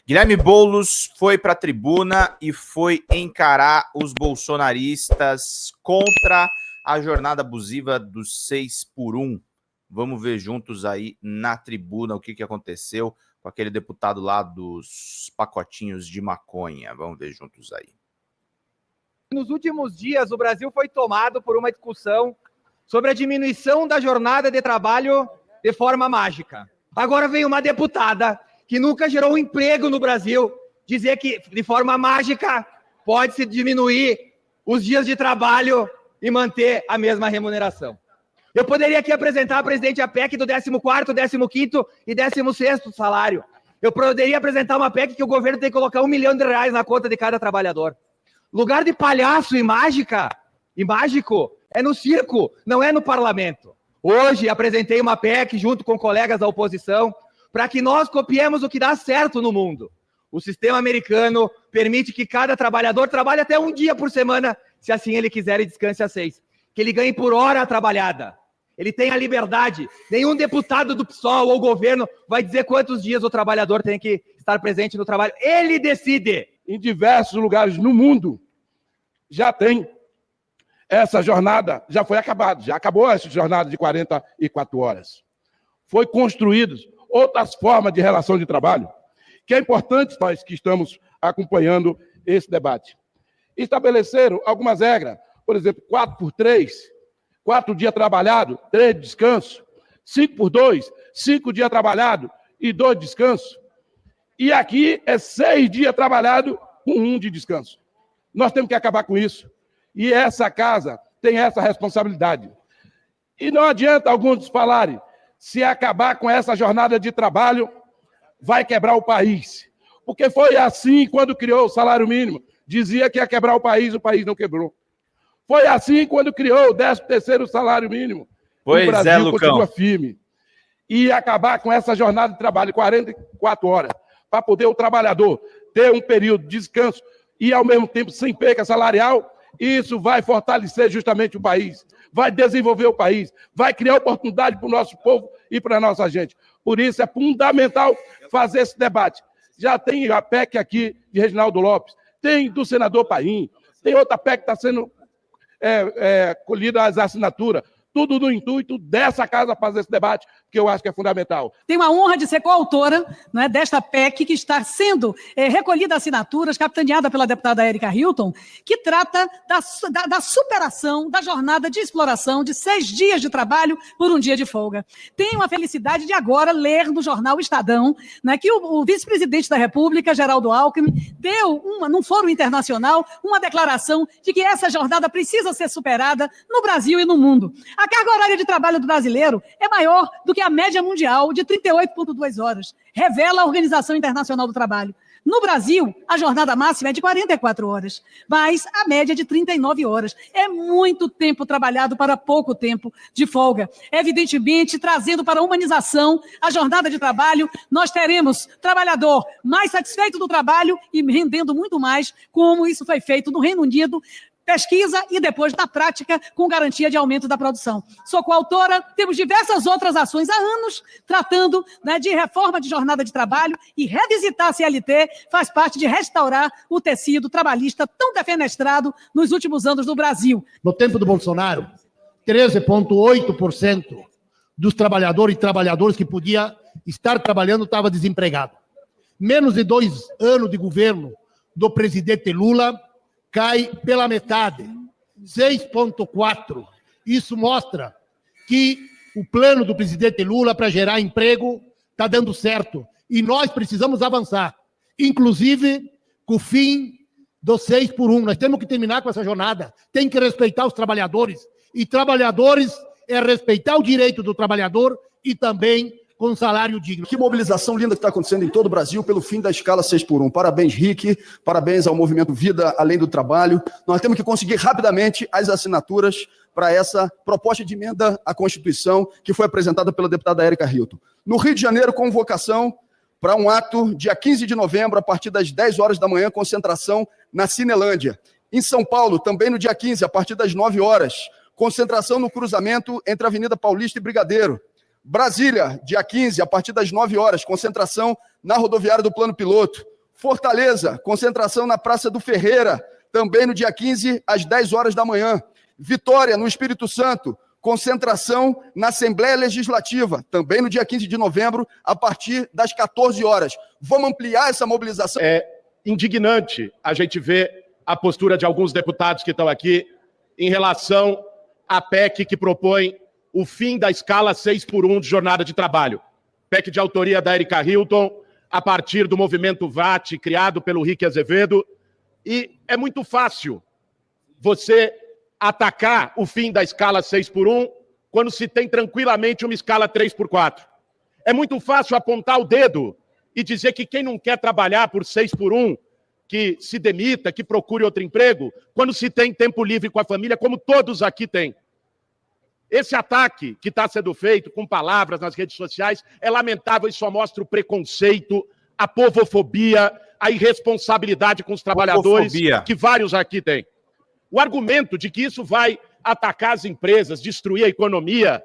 Guilherme Boulos foi para a tribuna e foi encarar os bolsonaristas contra a jornada abusiva dos 6x1. Vamos ver juntos aí na tribuna o que aconteceu com aquele deputado lá dos pacotinhos de maconha. Vamos ver juntos aí. Nos últimos dias, o Brasil foi tomado por uma discussão sobre a diminuição da jornada de trabalho de forma mágica. Agora vem uma deputada que nunca gerou um emprego no Brasil dizer que, de forma mágica, pode-se diminuir os dias de trabalho e manter a mesma remuneração. Eu poderia aqui apresentar, presidente, a PEC do 14º, 15º e 16º salário. Eu poderia apresentar uma PEC que o governo tem que colocar R$1 milhão na conta de cada trabalhador. Lugar de palhaço e mágico é no circo, não é no parlamento. Hoje apresentei uma PEC junto com colegas da oposição para que nós copiemos o que dá certo no mundo. O sistema americano permite que cada trabalhador trabalhe até um dia por semana, se assim ele quiser, e descanse às 6. Que ele ganhe por hora trabalhada. Ele tem a liberdade. Nenhum deputado do PSOL ou governo vai dizer quantos dias o trabalhador tem que estar presente no trabalho. Ele decide. Em diversos lugares no mundo já tem essa jornada, já foi acabado, já acabou essa jornada de 44 horas. Foi construídas outras formas de relação de trabalho, que é importante nós que estamos acompanhando esse debate. Estabeleceram algumas regras, por exemplo, 4x3, 4 dias trabalhado, 3 de descanso, 5x2, 5 dias trabalhado e 2 de descanso. E aqui é 6 dias trabalhado com 1 de descanso. Nós temos que acabar com isso. E essa casa tem essa responsabilidade. E não adianta alguns falarem, se acabar com essa jornada de trabalho, vai quebrar o país. Porque foi assim quando criou o salário mínimo. Dizia que ia quebrar o país não quebrou. Foi assim quando criou o 13º salário mínimo. Pois o Brasil é, Lucão. Continua firme. E acabar com essa jornada de trabalho, 44 horas, para poder o trabalhador ter um período de descanso e, ao mesmo tempo, sem perca salarial, isso vai fortalecer justamente o país, vai desenvolver o país, vai criar oportunidade para o nosso povo e para a nossa gente. Por isso, é fundamental fazer esse debate. Já tem a PEC aqui de Reginaldo Lopes, tem do senador Paim, tem outra PEC que está sendo colhida as assinaturas, tudo no intuito dessa casa fazer esse debate, que eu acho que é fundamental. Tenho a honra de ser coautora, né, desta PEC que está sendo recolhida assinaturas, capitaneada pela deputada Érica Hilton, que trata da superação da jornada de exploração de 6 dias de trabalho por 1 dia de folga. Tenho a felicidade de agora ler no jornal Estadão, né, que o vice-presidente da República, Geraldo Alckmin, deu, num fórum internacional, uma declaração de que essa jornada precisa ser superada no Brasil e no mundo. A carga horária de trabalho do brasileiro é maior do que a média mundial de 38,2 horas, revela a Organização Internacional do Trabalho. No Brasil, a jornada máxima é de 44 horas, mas a média é de 39 horas. É muito tempo trabalhado para pouco tempo de folga. Evidentemente, trazendo para a humanização a jornada de trabalho, nós teremos trabalhador mais satisfeito do trabalho e rendendo muito mais, como isso foi feito no Reino Unido, pesquisa e depois na prática com garantia de aumento da produção. Sou coautora, temos diversas outras ações há anos tratando, né, de reforma de jornada de trabalho, e revisitar a CLT faz parte de restaurar o tecido trabalhista tão defenestrado nos últimos anos no Brasil. No tempo do Bolsonaro, 13,8% dos trabalhadores e trabalhadoras que podia estar trabalhando estava desempregado. Menos de 2 anos de governo do presidente Lula, cai pela metade, 6,4%. Isso mostra que o plano do presidente Lula para gerar emprego está dando certo. E nós precisamos avançar, inclusive com o fim do 6x1. Nós temos que terminar com essa jornada. Tem que respeitar os trabalhadores. E trabalhadores é respeitar o direito do trabalhador e também com salário digno. Que mobilização linda que está acontecendo em todo o Brasil pelo fim da escala 6x1. Parabéns, Rick. Parabéns ao movimento Vida Além do Trabalho. Nós temos que conseguir rapidamente as assinaturas para essa proposta de emenda à Constituição que foi apresentada pela deputada Érica Hilton. No Rio de Janeiro, convocação para um ato dia 15 de novembro, a partir das 10 horas da manhã, concentração na Cinelândia. Em São Paulo, também no dia 15, a partir das 9 horas, concentração no cruzamento entre a Avenida Paulista e Brigadeiro. Brasília, dia 15, a partir das 9 horas, concentração na rodoviária do Plano Piloto. Fortaleza, concentração na Praça do Ferreira, também no dia 15, às 10 horas da manhã. Vitória, no Espírito Santo, concentração na Assembleia Legislativa, também no dia 15 de novembro, a partir das 14 horas. Vamos ampliar essa mobilização? É indignante a gente ver a postura de alguns deputados que estão aqui em relação à PEC que propõe o fim da escala 6x1 de jornada de trabalho. PEC de autoria da Erika Hilton, a partir do movimento VAT, criado pelo Rick Azevedo. E é muito fácil você atacar o fim da escala 6x1 quando se tem tranquilamente uma escala 3x4. É muito fácil apontar o dedo e dizer que quem não quer trabalhar por 6x1, que se demita, que procure outro emprego, quando se tem tempo livre com a família, como todos aqui têm. Esse ataque que está sendo feito com palavras nas redes sociais é lamentável e só mostra o preconceito, a povofobia, a irresponsabilidade com os trabalhadores que vários aqui têm. O argumento de que isso vai atacar as empresas, destruir a economia,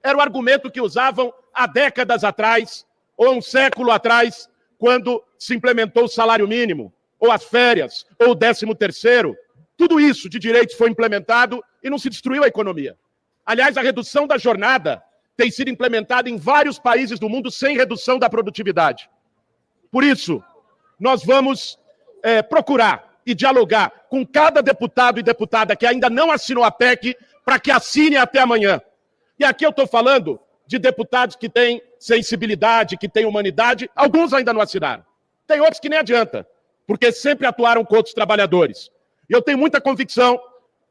era o argumento que usavam há décadas atrás, ou um século atrás, quando se implementou o salário mínimo, ou as férias, ou o 13º. Tudo isso de direitos foi implementado e não se destruiu a economia. Aliás, a redução da jornada tem sido implementada em vários países do mundo sem redução da produtividade. Por isso, nós vamos procurar e dialogar com cada deputado e deputada que ainda não assinou a PEC para que assine até amanhã. E aqui eu estou falando de deputados que têm sensibilidade, que têm humanidade, alguns ainda não assinaram. Tem outros que nem adianta, porque sempre atuaram contra os trabalhadores. E eu tenho muita convicção,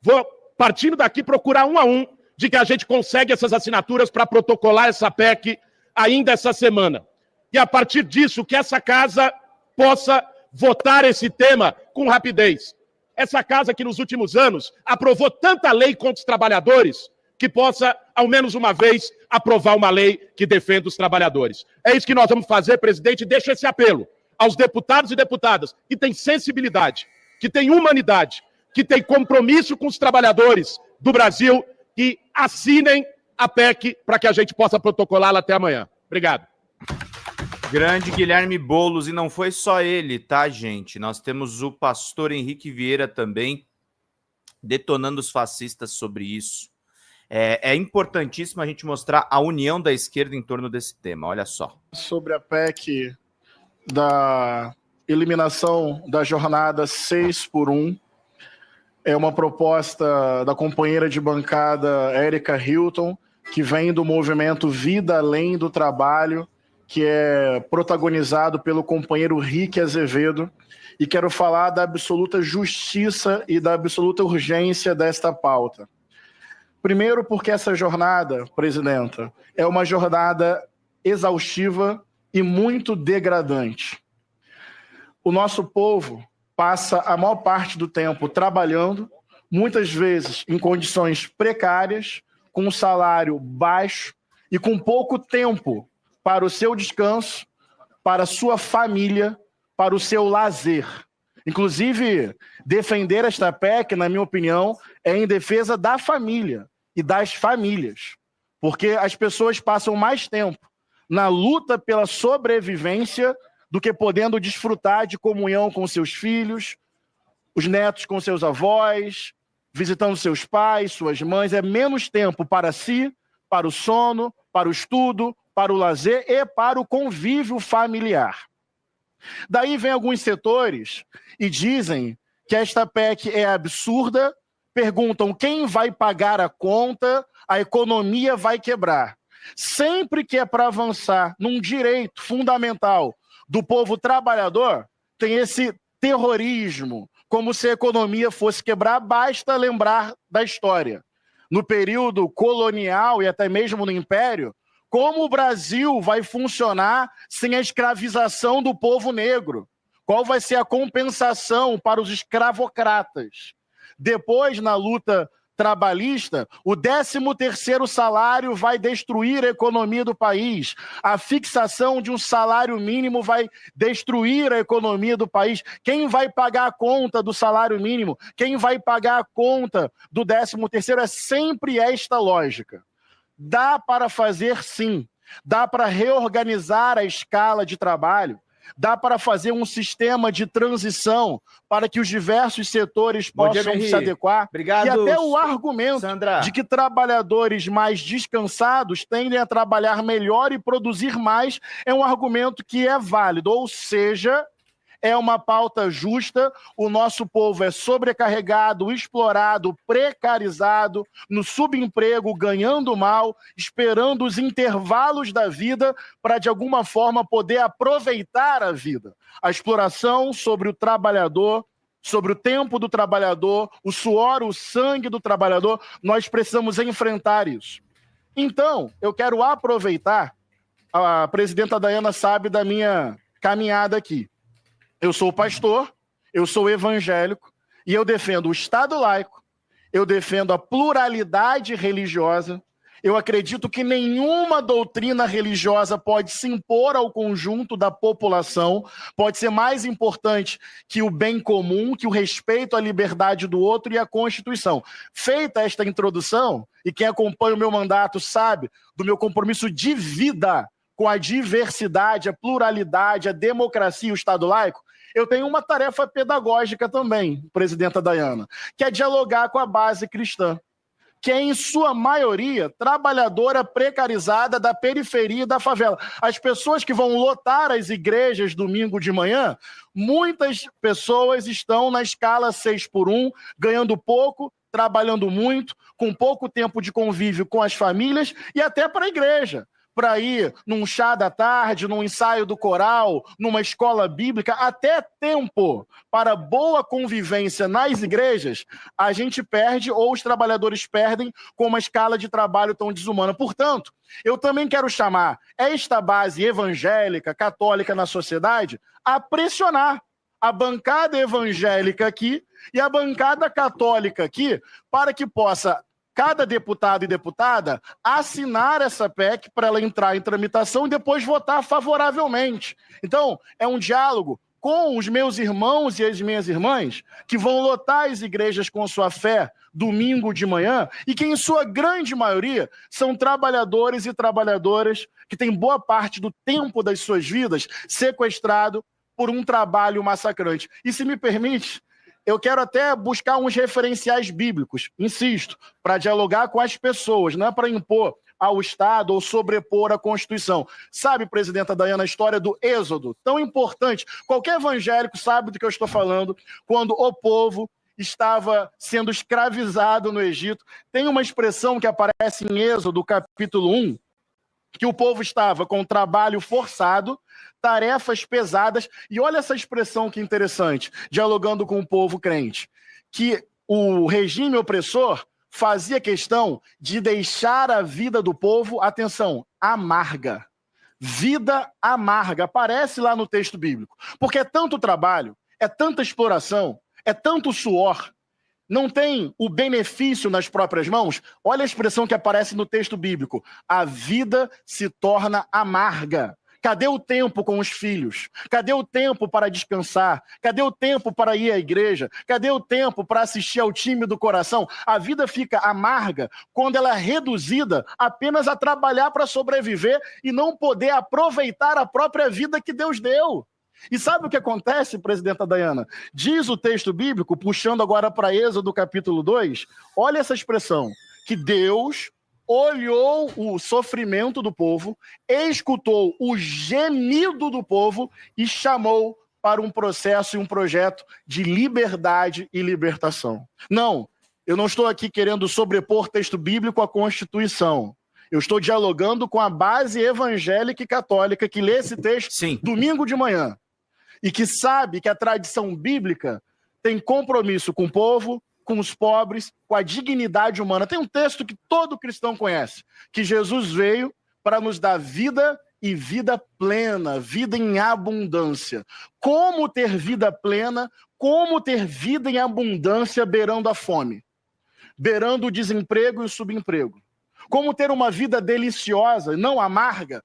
vou, partindo daqui, procurar um a um, de que a gente consegue essas assinaturas para protocolar essa PEC ainda essa semana. E a partir disso, que essa casa possa votar esse tema com rapidez. Essa casa que nos últimos anos aprovou tanta lei contra os trabalhadores, que possa, ao menos uma vez, aprovar uma lei que defenda os trabalhadores. É isso que nós vamos fazer, presidente, e deixo esse apelo aos deputados e deputadas que têm sensibilidade, que têm humanidade, que têm compromisso com os trabalhadores do Brasil, que assinem a PEC para que a gente possa protocolá-la até amanhã. Obrigado. Grande Guilherme Boulos, e não foi só ele, tá, gente? Nós temos o pastor Henrique Vieira também detonando os fascistas sobre isso. É importantíssimo a gente mostrar a união da esquerda em torno desse tema, olha só. Sobre a PEC da eliminação da jornada 6x1, é uma proposta da companheira de bancada Erika Hilton, que vem do movimento Vida Além do Trabalho, que é protagonizado pelo companheiro Rick Azevedo, e quero falar da absoluta justiça e da absoluta urgência desta pauta. Primeiro, porque essa jornada, presidenta, é uma jornada exaustiva e muito degradante. O nosso povo passa a maior parte do tempo trabalhando, muitas vezes em condições precárias, com um salário baixo e com pouco tempo para o seu descanso, para a sua família, para o seu lazer. Inclusive, defender esta PEC, na minha opinião, é em defesa da família e das famílias, porque as pessoas passam mais tempo na luta pela sobrevivência do que podendo desfrutar de comunhão com seus filhos, os netos com seus avós, visitando seus pais, suas mães. É menos tempo para si, para o sono, para o estudo, para o lazer e para o convívio familiar. Daí vem alguns setores e dizem que esta PEC é absurda, perguntam quem vai pagar a conta, a economia vai quebrar. Sempre que é para avançar num direito fundamental do povo trabalhador, tem esse terrorismo, como se a economia fosse quebrar, basta lembrar da história. No período colonial e até mesmo no Império, como o Brasil vai funcionar sem a escravização do povo negro? Qual vai ser a compensação para os escravocratas? Depois, na luta trabalhista, o 13º salário vai destruir a economia do país. A fixação de um salário mínimo vai destruir a economia do país. Quem vai pagar a conta do salário mínimo? Quem vai pagar a conta do 13º? É sempre esta lógica. Dá para fazer sim, dá para reorganizar a escala de trabalho, dá para fazer um sistema de transição para que os diversos setores possam se adequar. Obrigado, e até o argumento Sandra, de que trabalhadores mais descansados tendem a trabalhar melhor e produzir mais é um argumento que é válido, ou seja, é uma pauta justa. O nosso povo é sobrecarregado, explorado, precarizado, no subemprego, ganhando mal, esperando os intervalos da vida para, de alguma forma, poder aproveitar a vida. A exploração sobre o trabalhador, sobre o tempo do trabalhador, o suor, o sangue do trabalhador, nós precisamos enfrentar isso. Então, eu quero aproveitar, a presidenta Dayana sabe da minha caminhada aqui. Eu sou pastor, eu sou evangélico e eu defendo o Estado laico, eu defendo a pluralidade religiosa. Eu acredito que nenhuma doutrina religiosa pode se impor ao conjunto da população, pode ser mais importante que o bem comum, que o respeito à liberdade do outro e à Constituição. Feita esta introdução, e quem acompanha o meu mandato sabe do meu compromisso de vida com a diversidade, a pluralidade, a democracia e o Estado laico, eu tenho uma tarefa pedagógica também, presidenta Dayana, que é dialogar com a base cristã, que é, em sua maioria, trabalhadora precarizada da periferia e da favela. As pessoas que vão lotar as igrejas domingo de manhã, muitas pessoas estão na escala 6x1, ganhando pouco, trabalhando muito, com pouco tempo de convívio com as famílias e até para a igreja, para ir num chá da tarde, num ensaio do coral, numa escola bíblica, até tempo para boa convivência nas igrejas, a gente perde ou os trabalhadores perdem com uma escala de trabalho tão desumana. Portanto, eu também quero chamar esta base evangélica, católica na sociedade a pressionar a bancada evangélica aqui e a bancada católica aqui para que possa cada deputado e deputada assinar essa PEC para ela entrar em tramitação e depois votar favoravelmente. Então, é um diálogo com os meus irmãos e as minhas irmãs que vão lotar as igrejas com sua fé domingo de manhã e que, em sua grande maioria, são trabalhadores e trabalhadoras que têm boa parte do tempo das suas vidas sequestrado por um trabalho massacrante. E, se me permite, eu quero até buscar uns referenciais bíblicos, insisto, para dialogar com as pessoas, não é para impor ao Estado ou sobrepor a Constituição. Sabe, presidenta Dayana, a história do Êxodo, tão importante. Qualquer evangélico sabe do que eu estou falando, quando o povo estava sendo escravizado no Egito. Tem uma expressão que aparece em Êxodo, capítulo 1, que o povo estava com trabalho forçado, tarefas pesadas, e olha essa expressão que interessante, dialogando com o povo crente, que o regime opressor fazia questão de deixar a vida do povo, atenção, amarga. Vida amarga, aparece lá no texto bíblico, porque é tanto trabalho, é tanta exploração, é tanto suor, não tem o benefício nas próprias mãos. Olha a expressão que aparece no texto bíblico, a vida se torna amarga. Cadê o tempo com os filhos? Cadê o tempo para descansar? Cadê o tempo para ir à igreja? Cadê o tempo para assistir ao time do coração? A vida fica amarga quando ela é reduzida apenas a trabalhar para sobreviver e não poder aproveitar a própria vida que Deus deu. E sabe o que acontece, presidenta Dayana? Diz o texto bíblico, puxando agora para Êxodo capítulo 2, olha essa expressão, que Deus olhou o sofrimento do povo, escutou o gemido do povo e chamou para um processo e um projeto de liberdade e libertação. Não, eu não estou aqui querendo sobrepor texto bíblico à Constituição. Eu estou dialogando com a base evangélica e católica que lê esse texto domingo de manhã e que sabe que a tradição bíblica tem compromisso com o povo, com os pobres, com a dignidade humana. Tem um texto que todo cristão conhece, que Jesus veio para nos dar vida e vida plena, vida em abundância. Como ter vida plena, como ter vida em abundância beirando a fome, beirando o desemprego e o subemprego. Como ter uma vida deliciosa, não amarga,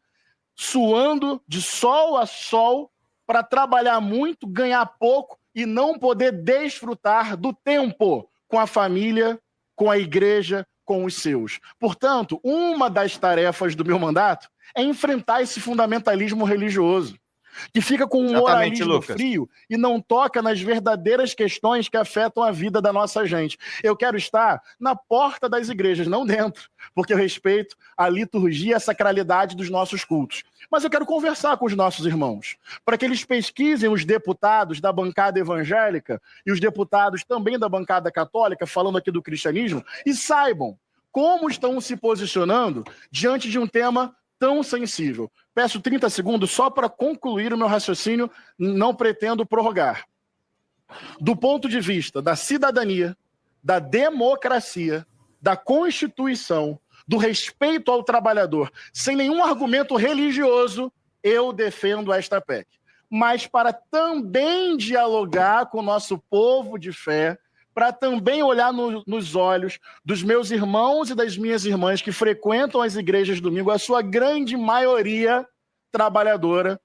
suando de sol a sol para trabalhar muito, ganhar pouco e não poder desfrutar do tempo com a família, com a igreja, com os seus. Portanto, uma das tarefas do meu mandato é enfrentar esse fundamentalismo religioso. que fica com um Exatamente, moralismo Lucas. frio e não toca nas verdadeiras questões que afetam a vida da nossa gente. Eu quero estar na porta das igrejas, não dentro, porque eu respeito a liturgia e a sacralidade dos nossos cultos. Mas eu quero conversar com os nossos irmãos, para que eles pesquisem os deputados da bancada evangélica e os deputados também da bancada católica, falando aqui do cristianismo, e saibam como estão se posicionando diante de um tema tão sensível. Peço 30 segundos só para concluir o meu raciocínio, não pretendo prorrogar. Do ponto de vista da cidadania, da democracia, da Constituição, do respeito ao trabalhador, sem nenhum argumento religioso, eu defendo esta PEC. Mas para também dialogar com o nosso povo de fé, para também olhar nos olhos dos meus irmãos e das minhas irmãs que frequentam as igrejas domingo, a sua grande maioria trabalhadora,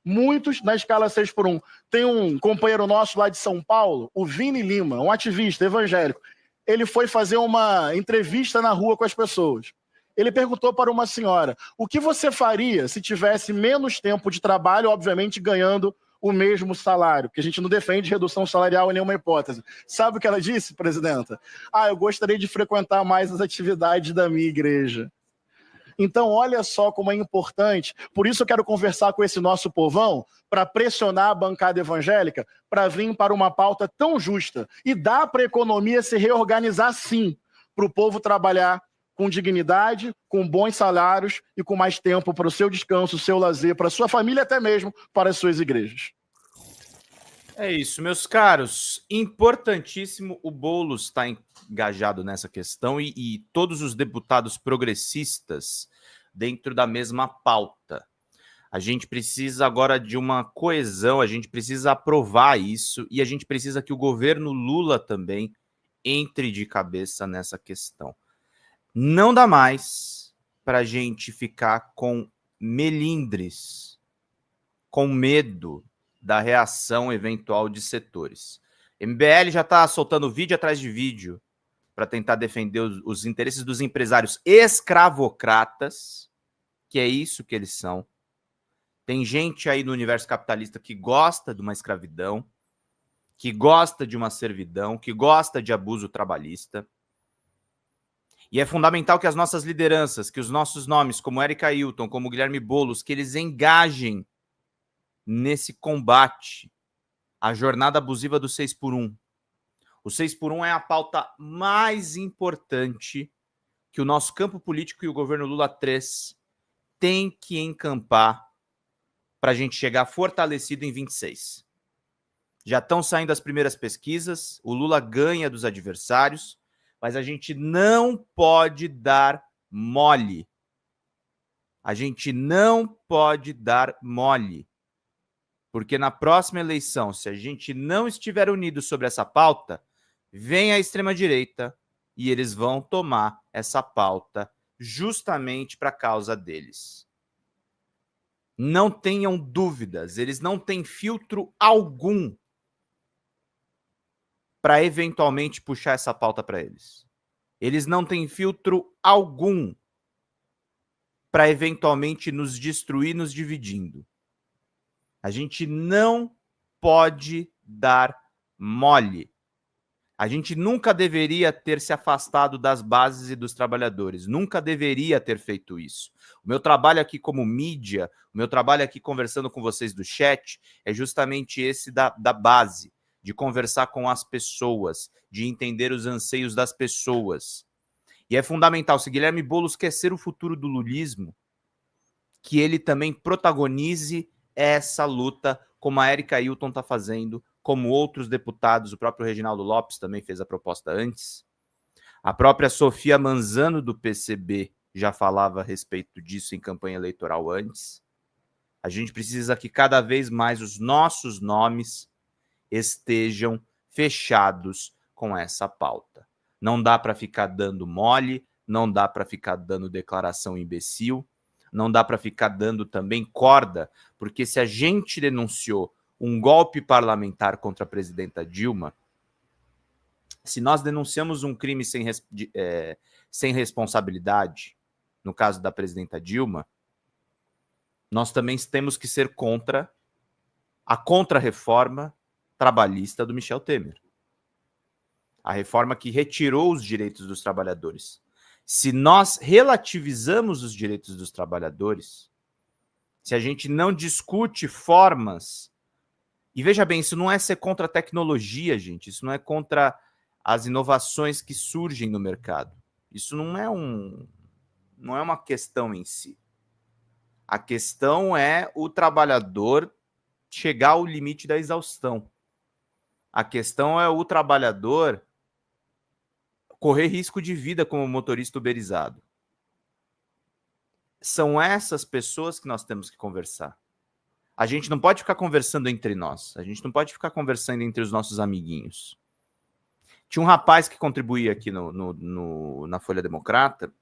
muitos na escala 6x1. Tem um companheiro nosso lá de São Paulo, o Vini Lima, um ativista evangélico. Ele foi fazer uma entrevista na rua com as pessoas. Ele perguntou para uma senhora, o que você faria se tivesse menos tempo de trabalho, obviamente ganhando o mesmo salário? Porque a gente não defende redução salarial em nenhuma hipótese. Sabe o que ela disse, presidenta? Eu gostaria de frequentar mais as atividades da minha igreja. Então, olha só como é importante. Por isso eu quero conversar com esse nosso povão, para pressionar a bancada evangélica, para vir para uma pauta tão justa. E dá para a economia se reorganizar, sim, para o povo trabalhar com dignidade, com bons salários e com mais tempo para o seu descanso, o seu lazer, para a sua família, até mesmo para as suas igrejas. É isso, meus caros. Importantíssimo, o Boulos está engajado nessa questão e todos os deputados progressistas dentro da mesma pauta. A gente precisa agora de uma coesão, a gente precisa aprovar isso e a gente precisa que o governo Lula também entre de cabeça nessa questão. Não dá mais para a gente ficar com melindres, com medo da reação eventual de setores. MBL já está soltando vídeo atrás de vídeo para tentar defender os interesses dos empresários escravocratas, que é isso que eles são. Tem gente aí no universo capitalista que gosta de uma escravidão, que gosta de uma servidão, que gosta de abuso trabalhista. E é fundamental que as nossas lideranças, que os nossos nomes, como Érica Hilton, como Guilherme Boulos, que eles engajem nesse combate à jornada abusiva do 6x1. O 6x1 é a pauta mais importante que o nosso campo político e o governo Lula 3 tem que encampar para a gente chegar fortalecido em 26. Já estão saindo as primeiras pesquisas, o Lula ganha dos adversários, mas a gente não pode dar mole. A gente não pode dar mole. Porque na próxima eleição, se a gente não estiver unido sobre essa pauta, vem a extrema-direita e eles vão tomar essa pauta justamente para a causa deles. Não tenham dúvidas, eles não têm filtro algum para eventualmente puxar essa pauta para eles. Eles não têm filtro algum para eventualmente nos destruir, nos dividindo. A gente não pode dar mole. A gente nunca deveria ter se afastado das bases e dos trabalhadores. Nunca deveria ter feito isso. O meu trabalho aqui como mídia, o meu trabalho aqui conversando com vocês do chat, é justamente esse da base, de conversar com as pessoas, de entender os anseios das pessoas. E é fundamental, se Guilherme Boulos quer ser o futuro do lulismo, que ele também protagonize essa luta, como a Érica Hilton está fazendo, como outros deputados, o próprio Reginaldo Lopes também fez a proposta antes. A própria Sofia Manzano, do PCB, já falava a respeito disso em campanha eleitoral antes. A gente precisa que cada vez mais os nossos nomes estejam fechados com essa pauta. Não dá para ficar dando mole, não dá para ficar dando declaração imbecil, não dá para ficar dando também corda, porque se a gente denunciou um golpe parlamentar contra a presidenta Dilma, se nós denunciamos um crime sem responsabilidade, no caso da presidenta Dilma, nós também temos que ser contra a contra-reforma trabalhista do Michel Temer. A reforma que retirou os direitos dos trabalhadores. Se nós relativizamos os direitos dos trabalhadores, se a gente não discute formas, e veja bem, isso não é ser contra a tecnologia, gente, isso não é contra as inovações que surgem no mercado. Isso não é uma questão em si. A questão é o trabalhador chegar ao limite da exaustão. A questão é o trabalhador correr risco de vida como motorista uberizado. São essas pessoas que nós temos que conversar. A gente não pode ficar conversando entre nós. A gente não pode ficar conversando entre os nossos amiguinhos. Tinha um rapaz que contribuía aqui na Folha Democrata,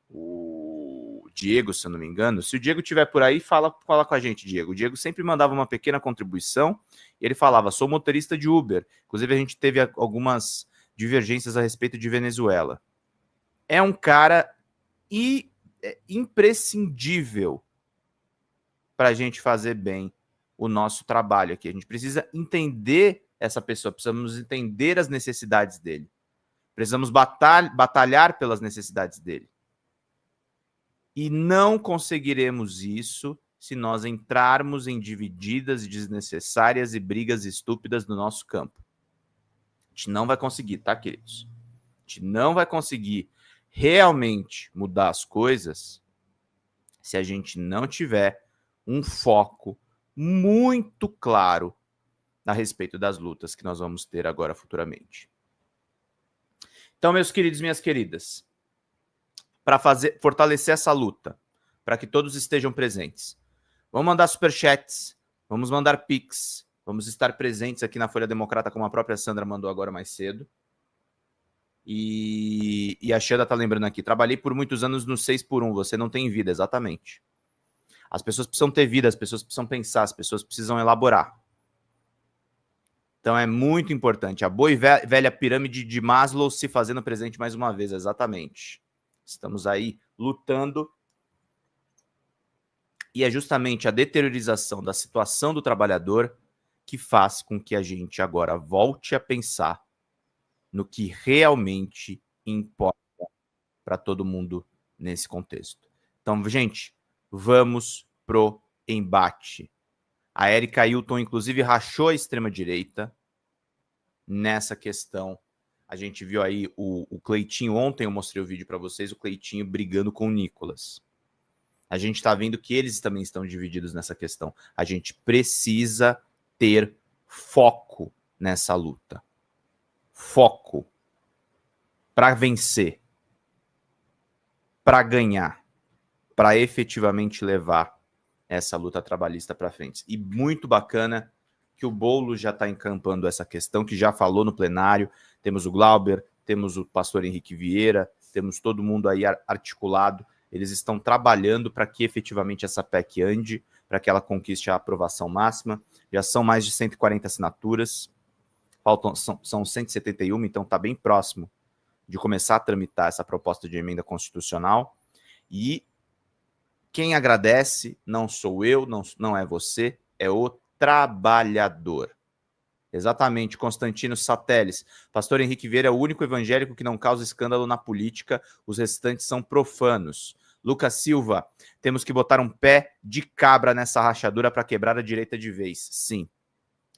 o Diego, se eu não me engano. Se o Diego estiver por aí, fala com a gente, Diego. O Diego sempre mandava uma pequena contribuição e ele falava, sou motorista de Uber. Inclusive, a gente teve algumas divergências a respeito de Venezuela. É um cara imprescindível para a gente fazer bem o nosso trabalho aqui. A gente precisa entender essa pessoa, precisamos entender as necessidades dele. Precisamos batalhar pelas necessidades dele. E não conseguiremos isso se nós entrarmos em divididas desnecessárias e brigas estúpidas no nosso campo. A gente não vai conseguir, tá, queridos? A gente não vai conseguir realmente mudar as coisas se a gente não tiver um foco muito claro a respeito das lutas que nós vamos ter agora futuramente. Então, meus queridos e minhas queridas, para fortalecer essa luta, para que todos estejam presentes, vamos mandar superchats, vamos mandar pix, vamos estar presentes aqui na Folha Democrata, como a própria Sandra mandou agora mais cedo. E a Xanda está lembrando aqui, trabalhei por muitos anos no 6x1, você não tem vida, exatamente. As pessoas precisam ter vida, as pessoas precisam pensar, as pessoas precisam elaborar. Então é muito importante. A boa e velha pirâmide de Maslow se fazendo presente mais uma vez, exatamente. Estamos aí lutando. E é justamente a deteriorização da situação do trabalhador que faz com que a gente agora volte a pensar no que realmente importa para todo mundo nesse contexto. Então, gente, vamos pro embate. A Erika Hilton, inclusive, rachou a extrema-direita nessa questão. A gente viu aí o Cleitinho, ontem eu mostrei o vídeo para vocês, o Cleitinho brigando com o Nicolas. A gente está vendo que eles também estão divididos nessa questão. A gente precisa ter foco nessa luta. Foco para vencer, para ganhar, para efetivamente levar essa luta trabalhista para frente. E muito bacana que o Boulos já está encampando essa questão, que já falou no plenário. Temos o Glauber, temos o pastor Henrique Vieira, temos todo mundo aí articulado. Eles estão trabalhando para que efetivamente essa PEC ande, para que ela conquiste a aprovação máxima. Já são mais de 140 assinaturas, são 171, então está bem próximo de começar a tramitar essa proposta de emenda constitucional. E quem agradece não sou eu, não é você, é o trabalhador. Exatamente, Constantino Sateles. Pastor Henrique Vieira é o único evangélico que não causa escândalo na política, os restantes são profanos. Lucas Silva, temos que botar um pé de cabra nessa rachadura para quebrar a direita de vez. Sim,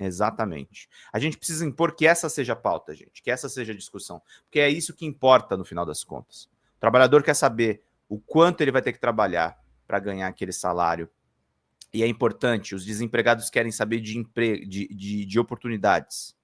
exatamente. A gente precisa impor que essa seja a pauta, gente, que essa seja a discussão, porque é isso que importa no final das contas. O trabalhador quer saber o quanto ele vai ter que trabalhar para ganhar aquele salário. E é importante, os desempregados querem saber de oportunidades.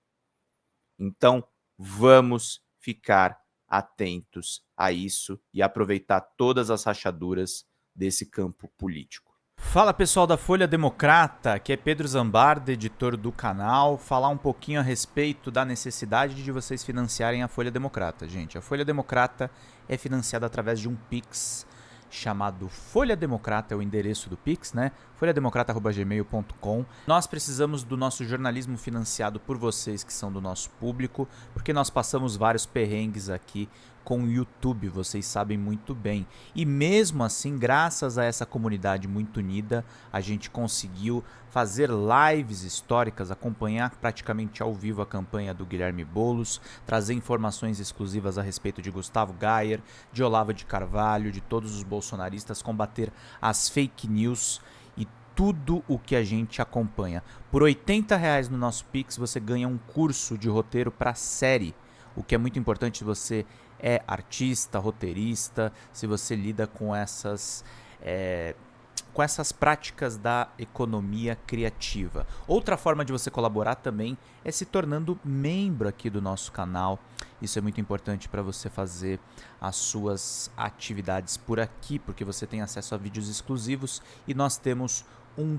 Então, vamos ficar atentos a isso e aproveitar todas as rachaduras desse campo político. Fala pessoal da Folha Democrata, aqui é Pedro Zambarda, editor do canal, falar um pouquinho a respeito da necessidade de vocês financiarem a Folha Democrata. Gente, a Folha Democrata é financiada através de um Pix chamado Folha Democrata, é o endereço do Pix, né? folhademocrata@gmail.com. Nós precisamos do nosso jornalismo financiado por vocês que são do nosso público, porque nós passamos vários perrengues aqui com o YouTube, vocês sabem muito bem. E mesmo assim, graças a essa comunidade muito unida, a gente conseguiu fazer lives históricas, acompanhar praticamente ao vivo a campanha do Guilherme Boulos, trazer informações exclusivas a respeito de Gustavo Gayer, de Olavo de Carvalho, de todos os bolsonaristas, combater as fake news e tudo o que a gente acompanha. Por R$80 no nosso Pix você ganha um curso de roteiro para série, o que é muito importante se você é artista, roteirista, se você lida com essas práticas da economia criativa. Outra forma de você colaborar também é se tornando membro aqui do nosso canal. Isso é muito importante para você fazer as suas atividades por aqui, porque você tem acesso a vídeos exclusivos e nós temos um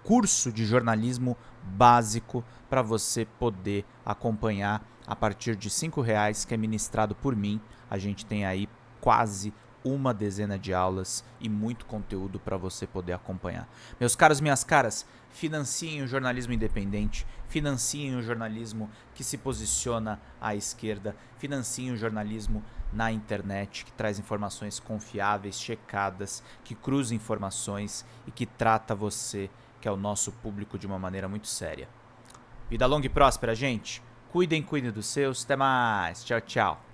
curso de jornalismo básico para você poder acompanhar a partir de R$5, que é ministrado por mim. A gente tem aí quase uma dezena de aulas e muito conteúdo para você poder acompanhar. Meus caros, minhas caras, financiem o jornalismo independente, financiem o jornalismo que se posiciona à esquerda, financiem o jornalismo na internet, que traz informações confiáveis, checadas, que cruza informações e que trata você, que é o nosso público, de uma maneira muito séria. Vida longa e próspera, gente. Cuidem dos seus. Até mais. Tchau, tchau.